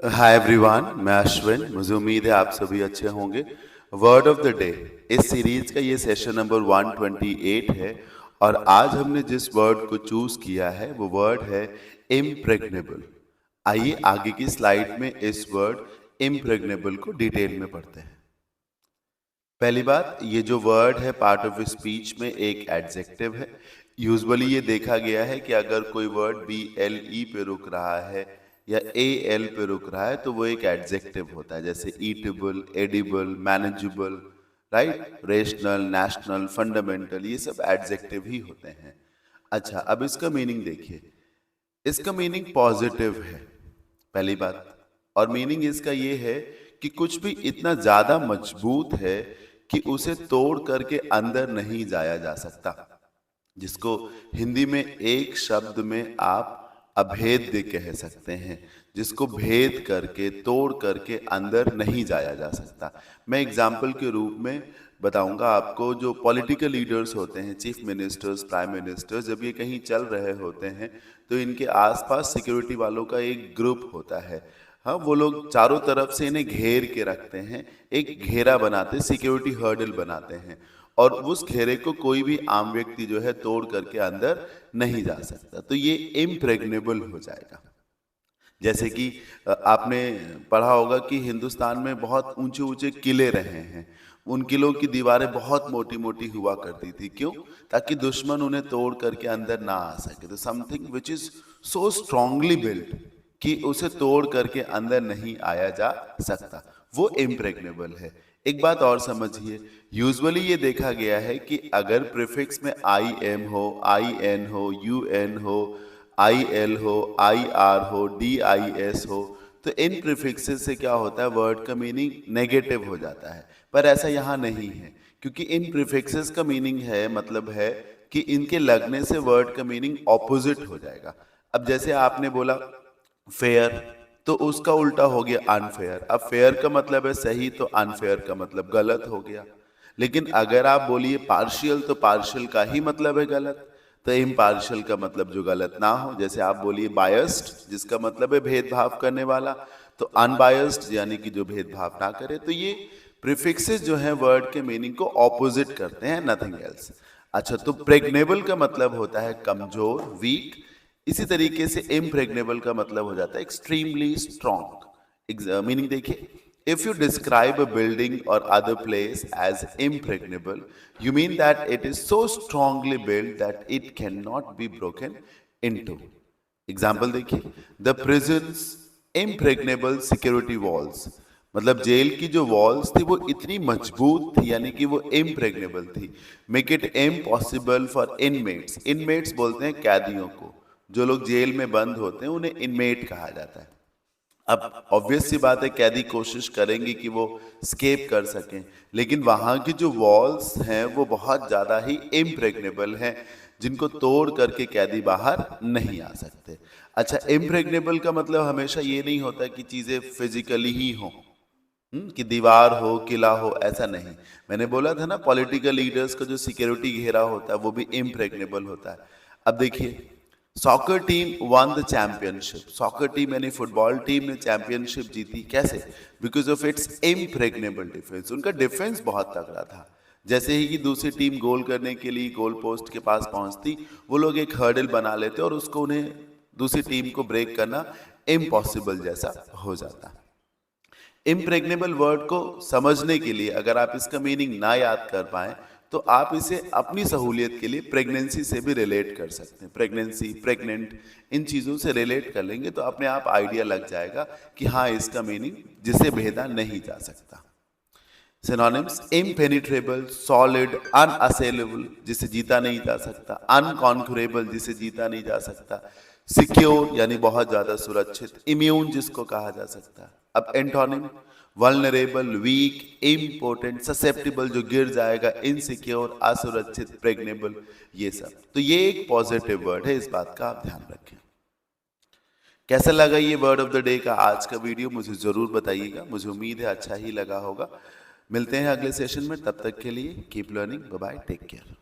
Hi everyone, मैं अश्विन। मुझे उम्मीद है आप सभी अच्छे होंगे। वर्ड ऑफ द डे इस सीरीज का ये सेशन नंबर 128 है और आज हमने जिस वर्ड को चूज किया है वो वर्ड है इम्प्रेग्नेबल। आइए आगे की स्लाइड में इस वर्ड इम्प्रेग्नेबल को डिटेल में पढ़ते हैं। पहली बात, ये जो वर्ड है पार्ट ऑफ स्पीच में एक एडजेक्टिव है। यूजुअली ये देखा गया है कि अगर कोई वर्ड BLE पे रुक रहा है या AL पे रुक रहा है तो वो एक एडजेक्टिव होता है, जैसे eatable, edible, manageable, right, rational, national, fundamental, ये सब एडजेक्टिव ही होते हैं। अच्छा, अब इसका मीनिंग देखिए। इसका मीनिंग पॉजिटिव है, पहली बात। और मीनिंग इसका ये है कि कुछ भी इतना ज्यादा मजबूत है कि उसे तोड़ करके अंदर नहीं जाया जा सकता, जिसको हिंदी में एक शब्द में आप अभेद्य कह सकते हैं, जिसको भेद करके तोड़ करके अंदर नहीं जाया जा सकता। मैं एग्जाम्पल के रूप में बताऊंगा आपको। जो पॉलिटिकल लीडर्स होते हैं, चीफ मिनिस्टर्स, प्राइम मिनिस्टर्स, जब ये कहीं चल रहे होते हैं तो इनके आसपास सिक्योरिटी वालों का एक ग्रुप होता है। हाँ, वो लोग चारों तरफ से इन्हें घेर के रखते हैं, एक घेरा बनाते, सिक्योरिटी हर्डल बनाते हैं, और उस घेरे को कोई भी आम व्यक्ति जो है तोड़ करके अंदर नहीं जा सकता। तो ये इम्प्रेग्नेबल हो जाएगा। जैसे कि आपने पढ़ा होगा कि हिंदुस्तान में बहुत ऊंचे ऊंचे किले रहे हैं। उन किलों की दीवारें बहुत मोटी मोटी हुआ करती थी। क्यों? ताकि दुश्मन उन्हें तोड़ करके अंदर ना आ सके। तो something which is so strongly built कि उसे तोड़ करके अंदर नहीं आया जा सकता, वो इम्प्रेग्नेबल है। एक बात और समझिए, यूजुअली ये देखा गया है कि अगर प्रीफिक्स में IM हो, IN हो, UN हो, IL हो, IR हो, DIS हो, तो इन प्रीफिक्सेस से क्या होता है, वर्ड का मीनिंग नेगेटिव हो जाता है। पर ऐसा यहाँ नहीं है, क्योंकि इन प्रीफिक्सेस का मीनिंग है, मतलब है कि इनके लगने से वर्ड का मीनिंग ऑपोजिट हो जाएगा। अब जैसे आपने बोला फेयर, तो उसका उल्टा हो गया अनफेयर। अब फेयर का मतलब है सही, तो अनफेयर का मतलब गलत हो गया। लेकिन अगर आप बोलिए पार्शियल, तो पार्शियल का ही मतलब है गलत। तो इम्पार्शियल का मतलब जो गलत ना हो। जैसे आप बोलिए बायस्ड, जिसका मतलब है भेदभाव करने वाला, तो अनबायस्ड यानी कि जो भेदभाव ना करे। तो ये प्रीफिक्सेस जो है वर्ड के मीनिंग को ऑपोजिट करते हैं, नथिंग एल्स। अच्छा, तो प्रेग्नेबल का मतलब होता है कमजोर, वीक। इसी तरीके से इम्प्रेग्नेबल का मतलब हो जाता है एक्सट्रीमली स्ट्रॉन्ग। मीनिंग देखिए, if you describe a building or other place as impregnable, you mean that it is so strongly built that it cannot be broken into. Example देखिए, the prison's impregnable security walls, मतलब jail की जो walls थी वो इतनी मजबूत थी, यानी कि वो इम्प्रेग्नेबल थी। Make it impossible for inmates, inmates बोलते हैं कैदियों को, जो लोग जेल में बंद होते हैं उन्हें इनमेट कहा जाता है। अब ऑब्वियस सी बात है, कैदी कोशिश करेंगे कि वो स्केप कर सकें, लेकिन वहां की जो वॉल्स हैं वो बहुत ज्यादा ही इम्प्रेग्नेबल हैं, जिनको तोड़ करके कैदी बाहर नहीं आ सकते। अच्छा, इम्प्रेग्नेबल का मतलब हमेशा ये नहीं होता कि चीजें फिजिकली ही हों, कि दीवार हो, किला हो, ऐसा नहीं। मैंने बोला था ना, पॉलिटिकल लीडर्स का जो सिक्योरिटी घेरा होता है वो भी इम्प्रेग्नेबल होता है। अब देखिए, soccer team won the championship. Soccer team यानी फुटबॉल टीम ने चैंपियनशिप जीती, कैसे? Because of its impregnable defence. उनका डिफेंस बहुत तगड़ा था। जैसे ही कि दूसरी टीम गोल करने के लिए गोल पोस्ट के पास पहुंचती, वो लोग एक हर्डल बना लेते और उसको उन्हें दूसरी टीम को ब्रेक करना इम्पॉसिबल जैसा हो जाता। इम्प्रेग्नेबल वर्ड को समझने के लिए अगर आप इसका मीनिंग ना याद कर पाए तो आप इसे अपनी सहूलियत के लिए प्रेगनेंसी से भी रिलेट कर सकते हैं। प्रेगनेंसी, प्रेग्नेंट, इन चीजों से रिलेट कर लेंगे तो अपने आप आइडिया लग जाएगा कि हाँ, इसका मीनिंग जिसे भेदा नहीं जा सकता। सिनोनिम्स: इम्पेनिट्रेबल, सॉलिड, अनअसेलेबल, जिसे जीता नहीं जा सकता, अनकॉन्करेबल, जिसे जीता नहीं जा सकता, सिक्योर यानी बहुत ज्यादा सुरक्षित, इम्यून जिसको कहा जा सकता है। अब antonym: vulnerable, weak, important, susceptible, जो गिर जाएगा, इनसिक्योर, असुरक्षित, प्रेग्नेबल, ये सब। तो ये एक पॉजिटिव वर्ड है, इस बात का आप ध्यान रखें। कैसा लगा ये वर्ड ऑफ द डे का आज का वीडियो, मुझे जरूर बताइएगा। मुझे उम्मीद है अच्छा ही लगा होगा। मिलते हैं अगले सेशन में, तब तक के लिए keep learning, bye bye, take care.